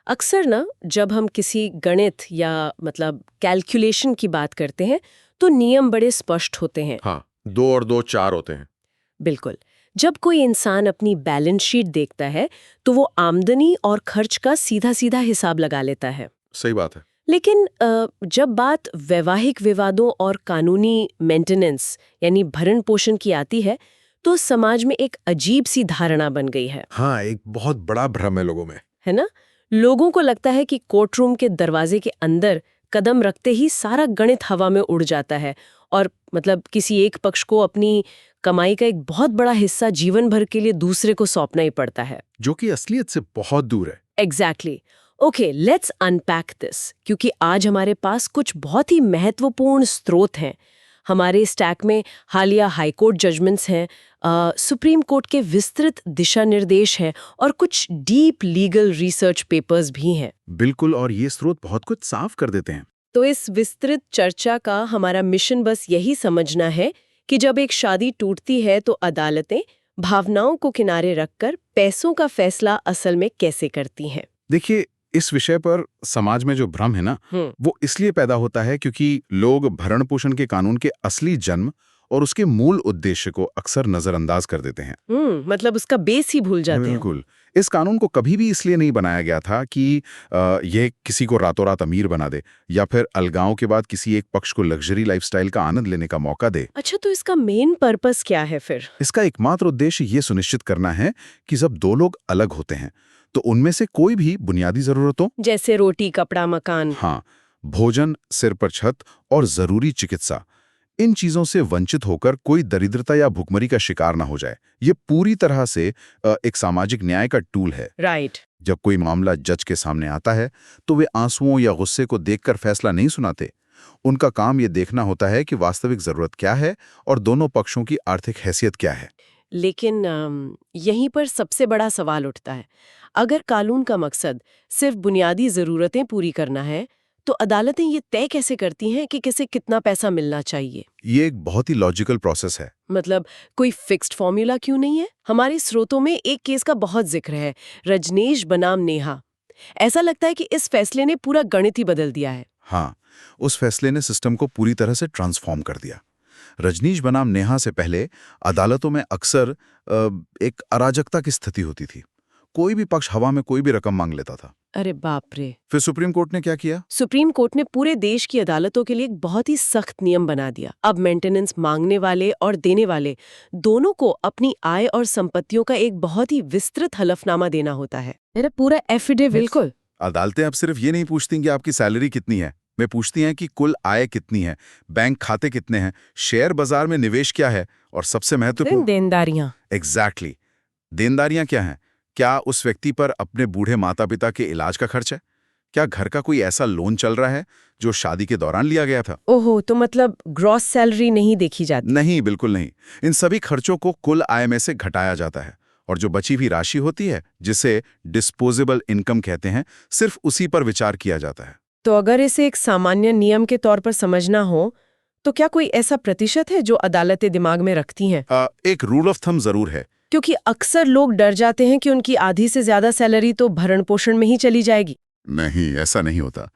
अक्सर ना जब हम किसी गणित या मतलब कैलकुलेशन की बात करते हैं तो नियम बड़े स्पष्ट होते हैं। हाँ, 2 और 2 4 होते हैं। बिल्कुल। जब कोई इंसान अपनी बैलेंस शीट देखता है तो वो आमदनी और खर्च का सीधा सीधा हिसाब लगा लेता है। सही बात है। लेकिन जब बात वैवाहिक विवादों और कानूनी मेंटेनेंस यानी भरण पोषण की आती है तो समाज में एक अजीब सी धारणा बन गई है। हाँ, एक बहुत बड़ा भ्रम है लोगों में। है ना? लोगों को लगता है कि कोर्टरूम के दरवाजे के अंदर कदम रखते ही सारा गणित हवा में उड़ जाता है और मतलब किसी एक पक्ष को अपनी कमाई का एक बहुत बड़ा हिस्सा जीवन भर के लिए दूसरे को सौंपना ही पड़ता है। जो कि असलियत से बहुत दूर है। Exactly. Okay, let's unpack this क्योंकि आज हमारे पास कुछ बहुत ही महत्वपूर्ण स्रोत हैं। हमारे स्टैक में हालिया हाईकोर्ट जजमेंट्स हैं, सुप्रीम कोर्ट के विस्तृत दिशा निर्देश हैं और कुछ डीप लीगल रिसर्च पेपर्स भी हैं। बिल्कुल, और ये स्रोत बहुत कुछ साफ कर देते हैं। तो इस विस्तृत चर्चा का हमारा मिशन बस यही समझना है कि जब एक शादी टूटती है तो अदालतें भावनाओं को किनारे रखकर पैसों का फैसला असल में कैसे करती हैं। देखिए, इस विषय पर समाज में जो भ्रम है ना, वो इसलिए पैदा होता है क्योंकि लोग भरण पोषण के कानून के असली जन्म और उसके मूल उद्देश्य को अक्सर नजरअंदाज कर देते हैं। मतलब उसका बेस ही भूल जाते हैं। बिल्कुल। इस कानून को कभी भी इसलिए नहीं बनाया गया था कि ये किसी को रातों रात अमीर बना दे या फिर अलगाव के बाद किसी एक पक्ष को लग्जरी लाइफस्टाइल का आनंद लेने का मौका दे। अच्छा, तो इसका मेन पर्पस क्या है फिर? इसका एकमात्र उद्देश्य ये सुनिश्चित करना है कि जब दो लोग अलग होते हैं तो उनमें से कोई भी बुनियादी जरूरतों, जैसे रोटी, कपड़ा, मकान। हाँ, भोजन, सिर पर छत और जरूरी चिकित्सा, इन चीजों से वंचित होकर कोई दरिद्रता या भुखमरी का शिकार ना हो जाए। ये पूरी तरह से एक सामाजिक न्याय का टूल है। राइट। जब कोई मामला जज के सामने आता है तो वे आंसुओं या गुस्से को देखकर फैसला नहीं सुनाते। उनका काम ये देखना होता है कि वास्तविक जरूरत क्या है और दोनों पक्षों की आर्थिक हैसियत क्या है। लेकिन यहीं पर सबसे बड़ा सवाल उठता है। अगर कानून का मकसद सिर्फ बुनियादी जरूरतें पूरी करना है तो अदालतें ये तय कैसे करती हैं कि किसे कितना पैसा मिलना चाहिए? ये एक बहुत ही लॉजिकल प्रोसेस है। मतलब कोई फिक्स्ड फॉर्मूला क्यों नहीं है? हमारे स्रोतों में एक केस का बहुत जिक्र है, रजनीश बनाम नेहा। ऐसा लगता है कि इस फैसले ने पूरा गणित ही बदल दिया है। हाँ, उस फैसले ने सिस्टम को पूरी तरह से ट्रांसफॉर्म कर दिया। रजनीश बनाम नेहा से पहले अदालतों में अक्सर एक अराजकता की स्थिति होती थी। कोई भी पक्ष हवा में कोई भी रकम मांग लेता था। अरे बाप रे! फिर सुप्रीम कोर्ट ने क्या किया? सुप्रीम कोर्ट ने पूरे देश की अदालतों के लिए एक बहुत ही सख्त नियम बना दिया। अब मेंटेनेंस मांगने वाले और देने वाले दोनों को अपनी आय और संपत्तियों का एक बहुत ही विस्तृत हलफनामा देना होता है। मेरा पूरा एफिडेविट। बिल्कुल। अदालतें अब सिर्फ ये नहीं पूछती कि आपकी सैलरी कितनी है, वे पूछती हैं कि कुल आय कितनी है, बैंक खाते कितने हैं, शेयर बाजार में निवेश क्या है और सबसे महत्वपूर्ण, देनदारियां। एग्जैक्टली, देनदारियां क्या हैं? क्या उस व्यक्ति पर अपने बूढ़े माता पिता के इलाज का खर्च है? क्या घर का कोई ऐसा लोन चल रहा है जो शादी के दौरान लिया गया था? ओहो, तो मतलब ग्रॉस सैलरी नहीं देखी जाती? नहीं, बिल्कुल नहीं। इन सभी खर्चों को कुल आय में से घटाया जाता है और जो बची हुई राशि होती है, जिसे डिस्पोजेबल इनकम कहते हैं, सिर्फ उसी पर विचार किया जाता है। तो अगर इसे एक सामान्य नियम के तौर पर समझना हो तो क्या कोई ऐसा प्रतिशत है जो अदालतें दिमाग में रखती हैं? एक रूल ऑफ थंब जरूर है। क्योंकि अक्सर लोग डर जाते हैं कि उनकी आधी से ज्यादा सैलरी तो भरण पोषण में ही चली जाएगी। नहीं, ऐसा नहीं होता।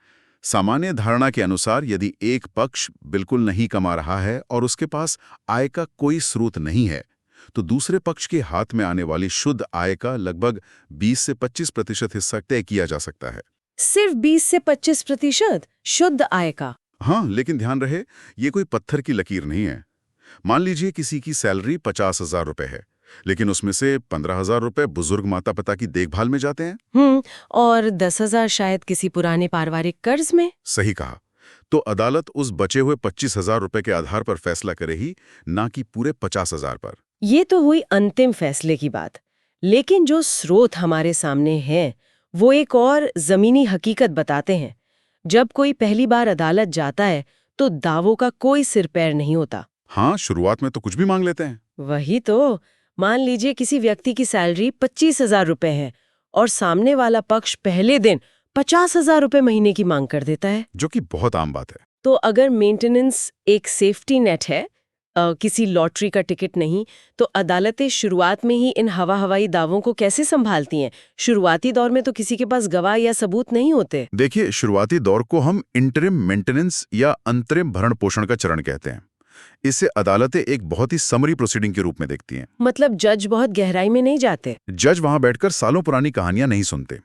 सामान्य धारणा के अनुसार यदि एक पक्ष बिल्कुल नहीं कमा रहा है और उसके पास आय का कोई स्रोत नहीं है, तो दूसरे पक्ष के हाथ में आने वाली शुद्ध आय का लगभग 20 से 25% हिस्सा तय किया जा सकता है। सिर्फ 20 से 25% शुद्ध आय का? हाँ, लेकिन ध्यान रहे, ये कोई पत्थर की लकीर नहीं है। मान लीजिए किसी की सैलरी 50,000 रुपए है, लेकिन उसमें से 15,000 रुपए बुजुर्ग माता पिता की देखभाल में जाते हैं। और 10,000 शायद किसी पुराने पारिवारिक कर्ज में। सही कहा। तो अदालत उस बचे हुए 25,000 रुपए के आधार पर फैसला करेगी, ना कि पूरे 50,000 पर। ये तो हुई अंतिम फैसले की बात। लेकिन जो स्रोत हमारे सामने हैं वो एक और जमीनी हकीकत बताते हैं। जब कोई पहली बार अदालत जाता है तो दावों का कोई सिर पैर नहीं होता। हाँ, शुरुआत में तो कुछ भी मांग लेते हैं। वही तो। मान लीजिए किसी व्यक्ति की सैलरी 25,000 रुपए है और सामने वाला पक्ष पहले दिन 50,000 रुपए महीने की मांग कर देता है। जो कि बहुत आम बात है। तो अगर मेंटेनेंस एक सेफ्टी नेट है, किसी लॉटरी का टिकट नहीं, तो अदालतें शुरुआत में ही इन हवाई दावों को कैसे संभालती हैं? शुरुआती दौर में तो किसी के पास गवाह या सबूत नहीं होते। देखिए, शुरुआती दौर को हम इंटरिम मेंटेनेंस या अंतरिम भरण पोषण का चरण कहते हैं। इसे अदालतें एक बहुत ही समरी प्रोसीडिंग के रूप में देखती हैं। मतलब जज बहुत गहराई में नहीं जाते। जज वहां बैठकर सालों पुरानी कहानियां नहीं सुनते,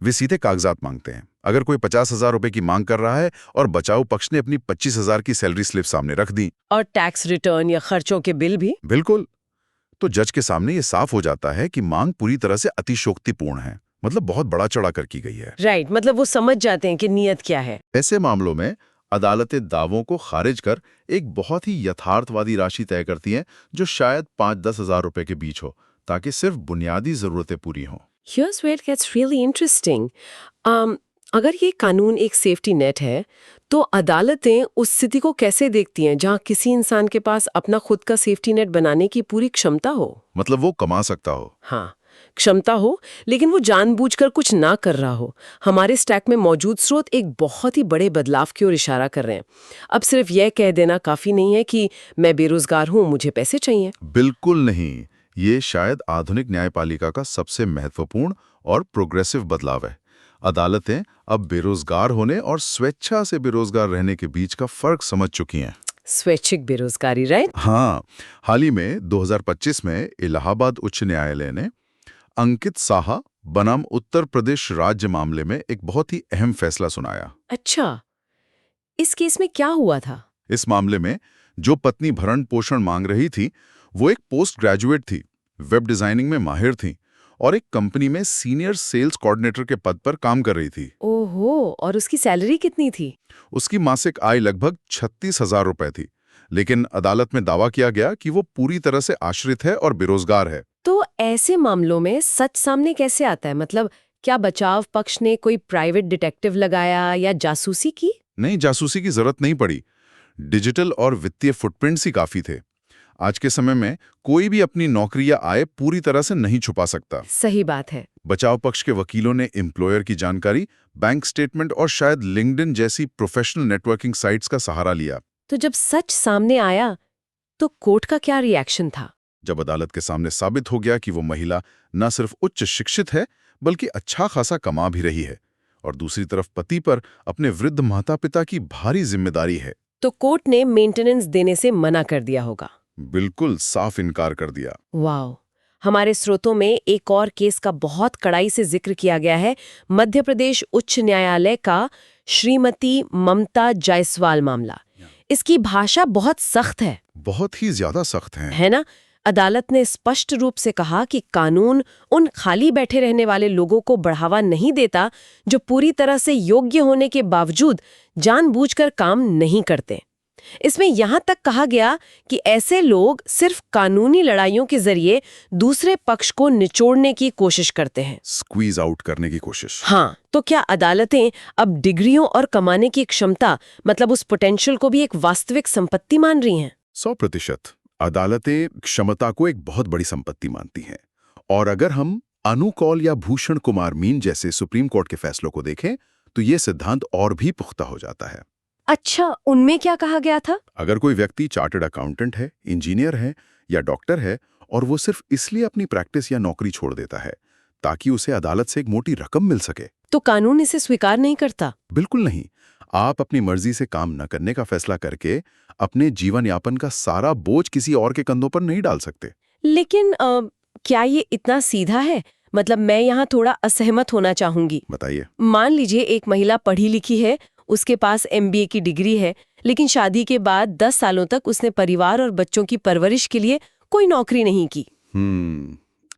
वे सीधे कागजात मांगते हैं। अगर कोई 50,000 रुपए की मांग कर रहा है और बचाव पक्ष ने अपनी 25,000 की सैलरी स्लिप सामने रख दी, और टैक्स रिटर्न या खर्चों के बिल भी। बिल्कुल, तो जज के सामने ये साफ हो जाता है कि मांग पूरी तरह से अतिशोक्तिपूर्ण है, मतलब बहुत बड़ा चढ़ा कर की गई है। राइट, मतलब वो समझ जाते हैं कि नीयत क्या है। ऐसे मामलों में अदालतें दावों को खारिज कर एक बहुत ही यथार्थवादी राशि तय करती हैं, जो शायद 5-10 हजार रुपए के बीच हो, ताकि सिर्फ बुनियादी जरूरतें पूरी हों। Here's where it gets really interesting. अगर ये कानून एक सेफ्टी नेट है, तो अदालतें उस स्थिति को कैसे देखती हैं जहां किसी इंसान के पास अपना खुद का सेफ्टी नेट बनाने की पूरी क्षमता हो? मतलब वो कमा सकता हो। हाँ, क्षमता हो, लेकिन वो जानबूझकर कुछ ना कर रहा हो। हमारे स्टैक में मौजूद स्रोत एक बहुत ही बड़े बदलाव की ओर इशारा कर रहे हैं। अब सिर्फ यह कह देना काफी नहीं है कि मैं बेरोजगार हूं, मुझे पैसे चाहिए। बिल्कुल नहीं, ये शायद आधुनिक न्यायपालिका का सबसे महत्वपूर्ण और प्रोग्रेसिव बदलाव है। अदालतें अब बेरोजगार होने और स्वेच्छा से बेरोजगार रहने के बीच का फर्क समझ चुकी हैं। स्वैच्छिक बेरोजगारी, राइट? हाँ, हाल ही में 2025 में इलाहाबाद उच्च न्यायालय ने अंकित साहा बनाम उत्तर प्रदेश राज्य मामले में एक बहुत ही अहम फैसला सुनाया। अच्छा, इस केस में क्या हुआ था? इस मामले में जो पत्नी भरण पोषण मांग रही थी, वो एक पोस्ट ग्रेजुएट थी, वेब डिजाइनिंग में माहिर थी और एक कंपनी में सीनियर सेल्स कोऑर्डिनेटर के पद पर काम कर रही थी। ओहो, और उसकी सैलरी कितनी थी? उसकी मासिक आय लगभग 36,000 रुपए थी, लेकिन अदालत में दावा किया गया कि वो पूरी तरह से आश्रित है और बेरोजगार है। तो ऐसे मामलों में सच सामने कैसे आता है? मतलब क्या बचाव पक्ष ने कोई प्राइवेट डिटेक्टिव लगाया या जासूसी की? नहीं, जासूसी की जरूरत नहीं पड़ी। डिजिटल और वित्तीय फुटप्रिंट्स ही काफी थे। आज के समय में कोई भी अपनी नौकरी या आय पूरी तरह से नहीं छुपा सकता। सही बात है। बचाव पक्ष के वकीलों ने एम्प्लॉयर की जानकारी, बैंक स्टेटमेंट और शायद लिंक्डइन जैसी प्रोफेशनल नेटवर्किंग साइट्स का सहारा लिया। तो जब सच सामने आया, तो कोर्ट का क्या रिएक्शन था? जब अदालत के सामने साबित हो गया कि वो महिला न सिर्फ उच्च शिक्षित है, बल्कि अच्छा खासा कमा भी रही है, और दूसरी तरफ पति पर अपने वृद्ध माता पिता की भारी जिम्मेदारी है, तो कोर्ट ने मेंटेनेंस देने से मना कर दिया होगा। बिल्कुल साफ इनकार कर दिया। वाह! हमारे स्रोतों में एक और केस का बहुत कड़ाई से जिक्र किया गया है, मध्य प्रदेश उच्च न्यायालय का श्रीमती ममता जायसवाल मामला। इसकी भाषा बहुत सख्त है। बहुत ही ज्यादा सख्त हैं। है ना? अदालत ने स्पष्ट रूप से कहा कि कानून उन खाली बैठे रहने वाले लोगों को बढ़ावा नहीं देता जो पूरी तरह से योग्य होने के बावजूद जानबूझकर काम नहीं करते। इसमें यहां तक कहा गया कि ऐसे लोग सिर्फ कानूनी लड़ाइयों के जरिए दूसरे पक्ष को निचोड़ने की कोशिश करते हैं, स्क्वीज आउट करने की कोशिश। हाँ, तो क्या अदालतें अब डिग्रियों और कमाने की क्षमता, मतलब उस पोटेंशियल को भी एक वास्तविक संपत्ति मान रही हैं? 100% अदालतें क्षमता को एक बहुत बड़ी संपत्ति मानती हैं। और अगर हम अनु कौल या भूषण कुमार मीन जैसे सुप्रीम कोर्ट के फैसलों को देखें, तो ये सिद्धांत और भी पुख्ता हो जाता है। अच्छा, उनमें क्या कहा गया था? अगर कोई व्यक्ति चार्टर्ड अकाउंटेंट है, इंजीनियर है या डॉक्टर है, और वो सिर्फ इसलिए अपनी प्रैक्टिस या नौकरी छोड़ देता है ताकि उसे अदालत से एक मोटी रकम मिल सके, तो कानून इसे स्वीकार नहीं करता? बिल्कुल नहीं। आप अपनी मर्जी से काम न करने का फैसला करके अपने जीवन यापन का सारा बोझ किसी और के कंधों पर नहीं डाल सकते। लेकिन क्या ये इतना सीधा है? मतलब मैं यहाँ थोड़ा असहमत होना चाहूंगी। बताइए। मान लीजिए एक महिला पढ़ी लिखी है, उसके पास MBA की डिग्री है, लेकिन शादी के बाद 10 सालों तक उसने परिवार और बच्चों की परवरिश के लिए कोई नौकरी नहीं की।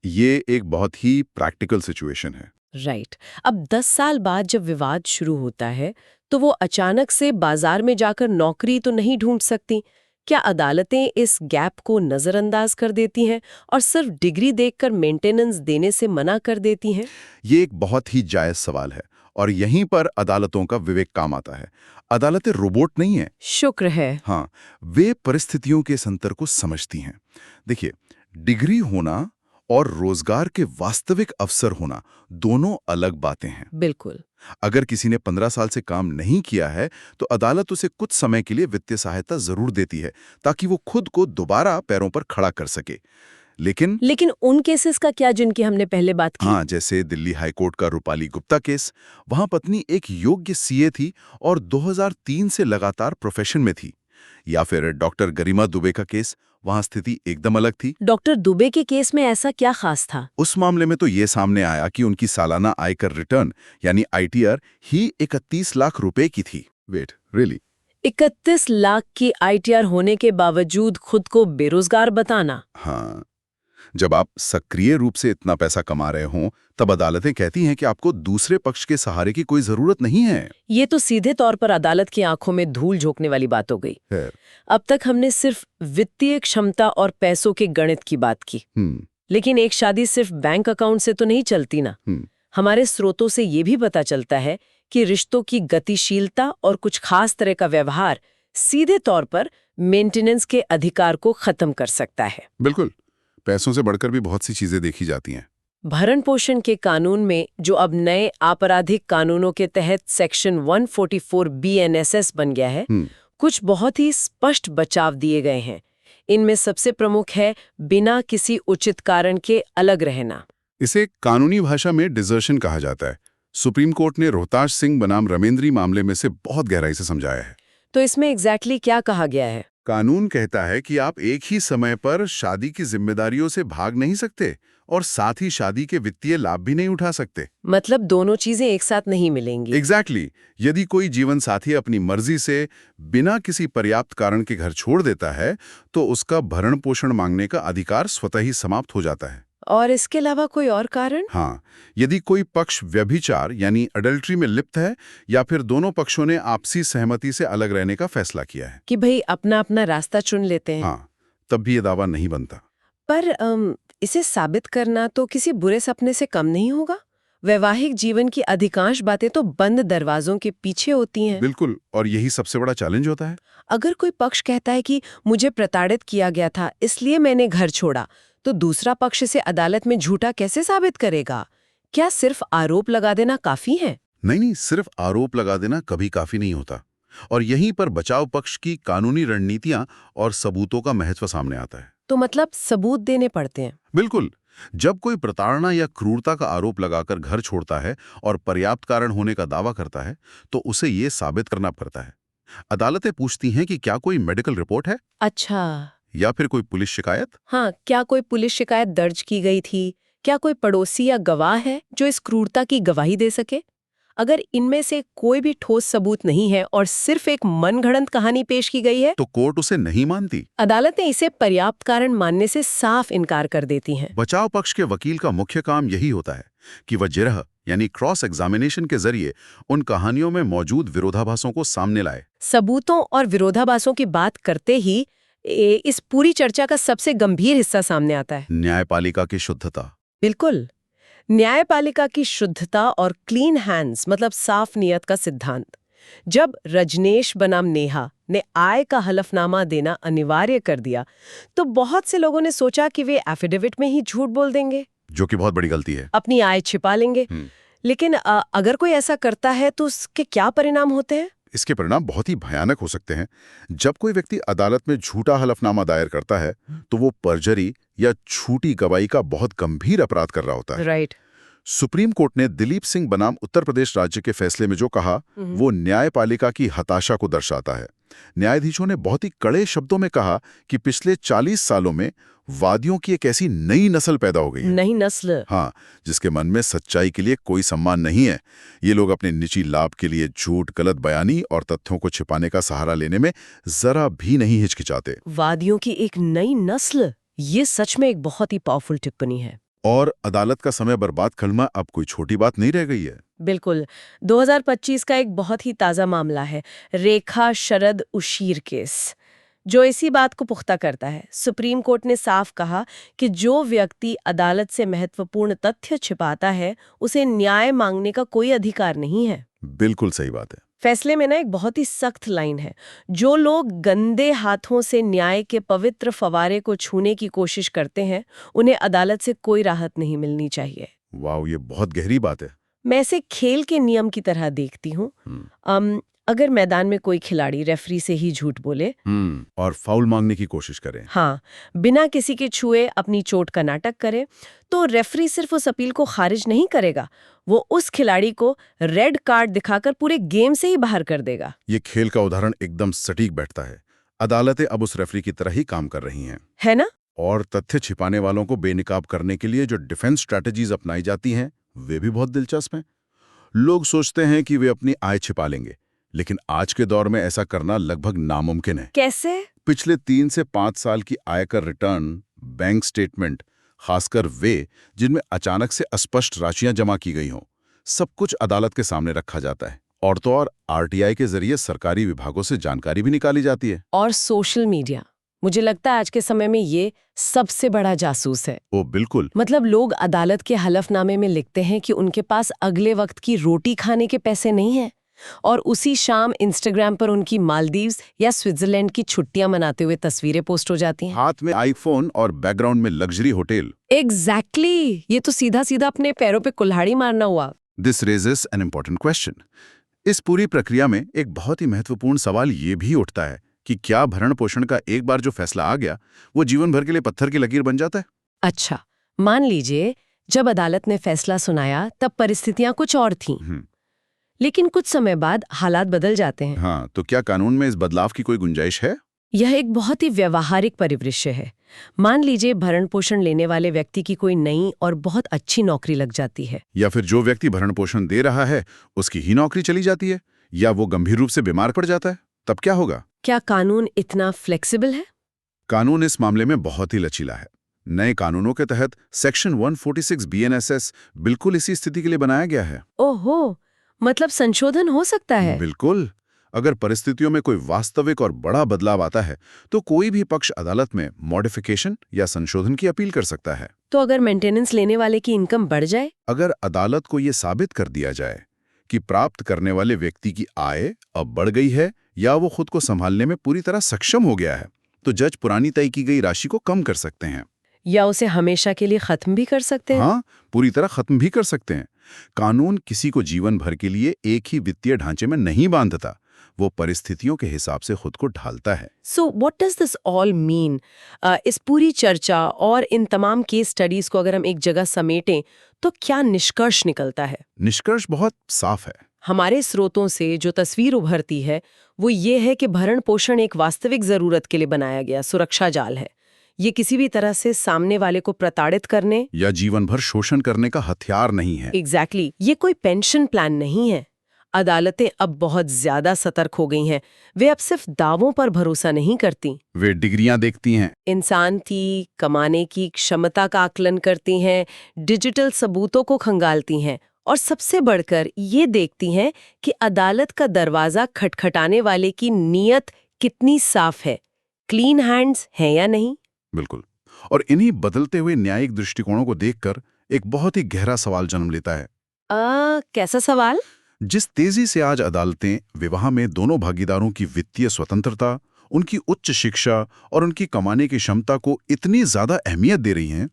ये एक बहुत ही प्रैक्टिकल सिचुएशन है। राइट। अब 10 साल बाद जब विवाद शुरू होता है, तो वो अचानक से बाजार में जाकर नौकरी तो नहीं ढूंढ सकती। क्या अदालतें इस गैप को नजरअंदाज कर देती हैं और सिर्फ डिग्री देखकर मेंटेनेंस देने से मना कर देती हैं? ये एक बहुत ही जायज सवाल है और यहीं पर अदालतों का विवेक काम आता है। अदालतें रोबोट नहीं है। शुक्र है। हाँ, वे परिस्थितियों के संतर को समझती हैं। देखिए, डिग्री होना और रोजगार के वास्तविक अवसर होना दोनों अलग बातें हैं। बिल्कुल। अगर किसी ने 15 साल से काम नहीं किया है तो अदालत उसे कुछ समय के लिए वित्तीय सहायता जरूर देती है ताकि वो खुद को दोबारा पैरों पर खड़ा कर सके। लेकिन उन केसेस का क्या जिनकी हमने पहले बात की? हाँ, जैसे दिल्ली हाईकोर्ट का रूपाली गुप्ता केस, वहां पत्नी एक योग्य सीए थी और 2003 से लगातार प्रोफेशन में थी। या फिर डॉक्टर गरिमा दुबे का केस, वहां स्थिति एकदम अलग थी। डॉक्टर दुबे के केस में ऐसा क्या खास था? उस मामले में तो ये सामने आया कि उनकी सालाना आयकर रिटर्न यानी आईटीआर ही 31 लाख रुपए की थी। Wait, really? 31 लाख की आईटीआर होने के बावजूद खुद को बेरोजगार बताना? हाँ, जब आप सक्रिय रूप से इतना पैसा कमा रहे हों, तब अदालतें कहती हैं कि आपको दूसरे पक्ष के सहारे की कोई जरूरत नहीं है। ये तो सीधे तौर पर अदालत की आंखों में धूल झोंकने वाली बात हो गई। अब तक हमने सिर्फ वित्तीय क्षमता और पैसों के गणित की बात की, लेकिन एक शादी सिर्फ बैंक अकाउंट से तो नहीं चलती ना। हमारे स्रोतों से ये भी पता चलता है कि रिश्तों की गतिशीलता और कुछ खास तरह का व्यवहार सीधे तौर पर मेंटेनेंस के अधिकार को खत्म कर सकता है। बिल्कुल, पैसों से बढ़कर भी बहुत सी चीजें देखी जाती हैं। भरण पोषण के कानून में, जो अब नए आपराधिक कानूनों के तहत सेक्शन 144 BNSS बन गया है, कुछ बहुत ही स्पष्ट बचाव दिए गए हैं। इनमें सबसे प्रमुख है बिना किसी उचित कारण के अलग रहना। इसे कानूनी भाषा में डिजर्शन कहा जाता है। सुप्रीम कोर्ट ने रोहताश सिंह बनाम रमेंद्री मामले में से बहुत गहराई से समझाया है। तो इसमें एग्जैक्टली क्या कहा गया है? कानून कहता है कि आप एक ही समय पर शादी की जिम्मेदारियों से भाग नहीं सकते और साथ ही शादी के वित्तीय लाभ भी नहीं उठा सकते। मतलब दोनों चीजें एक साथ नहीं मिलेंगी। एग्जैक्टली। यदि कोई जीवन साथी अपनी मर्जी से बिना किसी पर्याप्त कारण के घर छोड़ देता है तो उसका भरण पोषण मांगने का अधिकार स्वतः ही समाप्त हो जाता है। और इसके अलावा कोई और कारण? हाँ, यदि कोई पक्ष व्यभिचार यानी अडल्ट्री में लिप्त है या फिर दोनों पक्षों ने आपसी सहमति से अलग रहने का फैसला किया है कि भाई अपना अपना रास्ता चुन लेते हैं। हाँ, तब भी ये दावा नहीं बनता। पर इसे साबित करना तो किसी बुरे सपने से कम नहीं होगा। वैवाहिक जीवन की अधिकांश बातें तो बंद दरवाजों के पीछे होती हैं। बिल्कुल, और यही सबसे बड़ा चैलेंज होता है। अगर कोई पक्ष कहता है कि मुझे प्रताड़ित किया गया था इसलिए मैंने घर छोड़ा, तो दूसरा पक्ष से अदालत में झूठा कैसे साबित करेगा? क्या सिर्फ आरोप लगा देना काफी है? नहीं, सिर्फ आरोप लगा देना कभी काफी नहीं होता। और यहीं पर बचाव पक्ष की कानूनी रणनीतियां और सबूतों का महत्व सामने आता है। तो मतलब सबूत देने पड़ते हैं। बिल्कुल। जब कोई प्रताड़ना या क्रूरता का आरोप लगाकर घर छोड़ता है और पर्याप्त कारण होने का दावा करता है तो उसे ये साबित करना पड़ता है। अदालतें पूछती हैं कि क्या कोई मेडिकल रिपोर्ट है, अच्छा, या फिर कोई पुलिस शिकायत। हाँ, क्या कोई पुलिस शिकायत दर्ज की गई थी? क्या कोई पड़ोसी या गवाह है जो इस क्रूरता की गवाही दे सके? अगर इनमें से कोई भी ठोस सबूत नहीं है और सिर्फ एक मनगढ़ंत कहानी पेश की गई है तो कोर्ट उसे नहीं मानती। अदालतें इसे पर्याप्त कारण मानने से साफ इनकार कर देती हैं। बचाव पक्ष के वकील का मुख्य काम यही होता है कि वह जिरह यानी क्रॉस एग्जामिनेशन के जरिए उन कहानियों में मौजूद विरोधाभासों को सामने लाए। सबूतों और विरोधाभासों की बात करते ही इस पूरी चर्चा का सबसे गंभीर हिस्सा सामने आता है, न्यायपालिका की शुद्धता। बिल्कुल, न्यायपालिका की शुद्धता और क्लीन हैंड्स मतलब साफ नियत का सिद्धांत। जब रजनेश बनाम नेहा ने आय का हलफनामा देना अनिवार्य कर दिया तो बहुत से लोगों ने सोचा कि वे एफिडेविट में ही झूठ बोल देंगे, जो कि बहुत बड़ी गलती है। अपनी आय छिपा लेंगे। लेकिन अगर कोई ऐसा करता है तो उसके क्या परिणाम होते हैं? इसके परिणाम बहुत ही भयानक हो सकते हैं। जब कोई व्यक्ति अदालत में झूठा हलफनामा दायर करता है तो वो परजरी या झूठी गवाही का बहुत गंभीर अपराध कर रहा होता है। राइट। सुप्रीम कोर्ट ने दिलीप सिंह बनाम उत्तर प्रदेश राज्य के फैसले में जो कहा वो न्यायपालिका की हताशा को दर्शाता है। न्यायाधीशों ने बहुत ही कड़े शब्दों में कहा कि पिछले 40 सालों में वादियों की एक ऐसी नई नस्ल पैदा हो गई है। नई नस्ल? हाँ, जिसके मन में सच्चाई के लिए कोई सम्मान नहीं है। ये लोग अपने निजी लाभ के लिए झूठ, गलत बयानी और तथ्यों को छिपाने का सहारा लेने में जरा भी नहीं हिचकिचाते। वादियों की एक नई नस्ल, ये सच में एक बहुत ही पावरफुल टिप्पणी है। और अदालत का समय बर्बाद करना अब कोई छोटी बात नहीं रह गई है। बिल्कुल। 2025 का एक बहुत ही ताज़ा मामला है, रेखा शरद उशीर केस, जो इसी बात को पुख्ता करता है। सुप्रीम कोर्ट ने साफ कहा कि जो व्यक्ति अदालत से महत्वपूर्ण तथ्य छिपाता है उसे न्याय मांगने का कोई अधिकार नहीं है। बिल्कुल सही बात है। फैसले में ना एक बहुत ही सख्त लाइन है, जो लोग गंदे हाथों से न्याय के पवित्र फवारे को छूने की कोशिश करते हैं उन्हें अदालत से कोई राहत नहीं मिलनी चाहिए। वाह, ये बहुत गहरी बात है। मैं इसे खेल के नियम की तरह देखती हूँ। अगर मैदान में कोई खिलाड़ी रेफरी से ही झूठ बोले, और फाउल मांगने की कोशिश करें, हाँ, बिना किसी के छुए अपनी चोट का नाटक करे, तो रेफरी सिर्फ उस अपील को खारिज नहीं करेगा, वो उस खिलाड़ी को रेड कार्ड दिखाकर पूरे गेम से ही बाहर कर देगा। ये खेल का उदाहरण एकदम सटीक बैठता है। अदालतें अब उस रेफरी की तरह ही काम कर रही हैं, है ना? और तथ्य छिपाने वालों को बेनकाब करने के लिए जो डिफेंस स्ट्रैटेजीज अपनाई जाती हैं, वे भी बहुत दिलचस्प हैं। लोग सोचते हैं कि वे अपनी आय छिपा लेंगे, लेकिन आज के दौर में ऐसा करना लगभग नामुमकिन है। कैसे? पिछले 3 से 5 साल की आयकर रिटर्न, बैंक स्टेटमेंट, खासकर वे जिनमें अचानक से अस्पष्ट राशियां जमा की गई हों, सब कुछ अदालत के सामने रखा जाता है। और तो और आरटीआई के जरिए सरकारी विभागों से जानकारी भी निकाली जाती है। और सोशल मीडिया, मुझे लगता है आज के समय में ये सबसे बड़ा जासूस है। ओ बिल्कुल। मतलब लोग अदालत के हलफनामे में लिखते हैं कि उनके पास अगले वक्त की रोटी खाने के पैसे नहीं हैं, और उसी शाम इंस्टाग्राम पर उनकी मालदीव्स या स्विट्जरलैंड की छुट्टियां मनाते हुए तस्वीरें पोस्ट हो जाती हैं। हाथ में आईफोन और बैकग्राउंड में लग्जरी होटल। एग्जैक्टली, ये तो सीधा सीधा अपने पैरों पे कुल्हाड़ी मारना हुआ। This raises an important question. इस पूरी प्रक्रिया में एक बहुत ही महत्वपूर्ण सवाल ये भी उठता है कि क्या भरण पोषण का एक बार जो फैसला आ गया, वो जीवन भर के लिए पत्थर की लकीर बन जाता है? अच्छा, मान लीजिए जब अदालत ने फैसला सुनाया तब परिस्थितियां कुछ और थीं, लेकिन कुछ समय बाद हालात बदल जाते हैं। हाँ, तो क्या कानून में इस बदलाव की कोई गुंजाइश है? यह एक बहुत ही व्यवहारिक परिदृश्य है। मान लीजिए भरण पोषण लेने वाले व्यक्ति की कोई नई और बहुत अच्छी नौकरी लग जाती है, या फिर जो व्यक्ति भरण पोषण दे रहा है उसकी ही नौकरी चली जाती है, या वो गंभीर रूप से बीमार पड़ जाता है, तब क्या होगा? क्या कानून इतना फ्लेक्सिबल है? कानून इस मामले में बहुत ही लचीला है। नए कानूनों के तहत सेक्शन 146 बीएनएसएस बिल्कुल इसी स्थिति के लिए बनाया गया है। ओहो, मतलब संशोधन हो सकता है? बिल्कुल। अगर परिस्थितियों में कोई वास्तविक और बड़ा बदलाव आता है, तो कोई भी पक्ष अदालत में मॉडिफिकेशन या संशोधन की अपील कर सकता है। तो अगर मेंटेनेंस लेने वाले की इनकम बढ़ जाए? अगर अदालत को ये साबित कर दिया जाए कि प्राप्त करने वाले व्यक्ति की आय अब बढ़ गई है या वो खुद को संभालने में पूरी तरह सक्षम हो गया है, तो जज पुरानी तय की गई राशि को कम कर सकते हैं। या उसे हमेशा के लिए खत्म भी कर सकते हैं? हाँ, पूरी तरह खत्म भी कर सकते हैं। कानून किसी को जीवन भर के लिए एक ही वित्तीय ढांचे में नहीं बांधता, वो परिस्थितियों के हिसाब से खुद को ढालता है। So what does this all mean? इस पूरी चर्चा और इन तमाम केस स्टडीज को अगर हम एक जगह समेटें तो क्या निष्कर्ष निकलता है? निष्कर्ष बहुत साफ है। हमारे स्रोतों से जो तस्वीर उभरती है वो ये है कि भरण पोषण एक वास्तविक जरूरत के लिए बनाया गया सुरक्षा जाल है। ये किसी भी तरह से सामने वाले को प्रताड़ित करने या जीवन भर शोषण करने का हथियार नहीं है। एग्जैक्टली, ये कोई पेंशन प्लान नहीं है। अदालतें अब बहुत ज्यादा सतर्क हो गई हैं। वे अब सिर्फ दावों पर भरोसा नहीं करती, वे डिग्रियां देखती हैं, इंसान की कमाने की क्षमता का आकलन करती हैं, डिजिटल सबूतों को खंगालती हैं, और सबसे बढ़कर ये देखती हैं कि अदालत का दरवाजा खटखटाने वाले की नीयत कितनी साफ है, क्लीन हैंड्स हैं या नहीं। बिल्कुल। और इन्हीं बदलते हुए न्यायिक दृष्टिकोणों को देखकर एक बहुत ही गहरा सवाल जन्म लेता है। कैसा सवाल? जिस तेजी से आज अदालतें विवाह में दोनों भागीदारों की वित्तीय स्वतंत्रता, उनकी उच्च शिक्षा और उनकी कमाने की क्षमता को इतनी ज्यादा अहमियत दे रही हैं,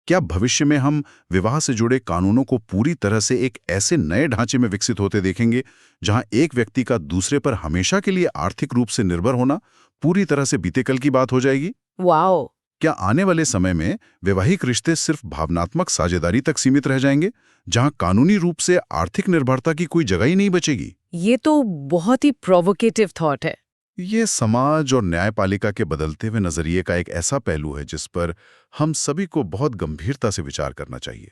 क्या भविष्य में हम विवाह से जुड़े कानूनों को पूरी तरह से एक ऐसे नए ढांचे में विकसित होते देखेंगे जहां एक व्यक्ति का दूसरे पर हमेशा के लिए आर्थिक रूप से निर्भर होना पूरी तरह से बीते कल की बात हो जाएगी? वाओ! क्या आने वाले समय में वैवाहिक रिश्ते सिर्फ भावनात्मक साझेदारी तक सीमित रह जाएंगे, जहां कानूनी रूप से आर्थिक निर्भरता की कोई जगह ही नहीं बचेगी? ये तो बहुत ही प्रोवोकेटिव थॉट है। ये समाज और न्यायपालिका के बदलते हुए नजरिए का एक ऐसा पहलू है जिस पर हम सभी को बहुत गंभीरता से विचार करना चाहिए।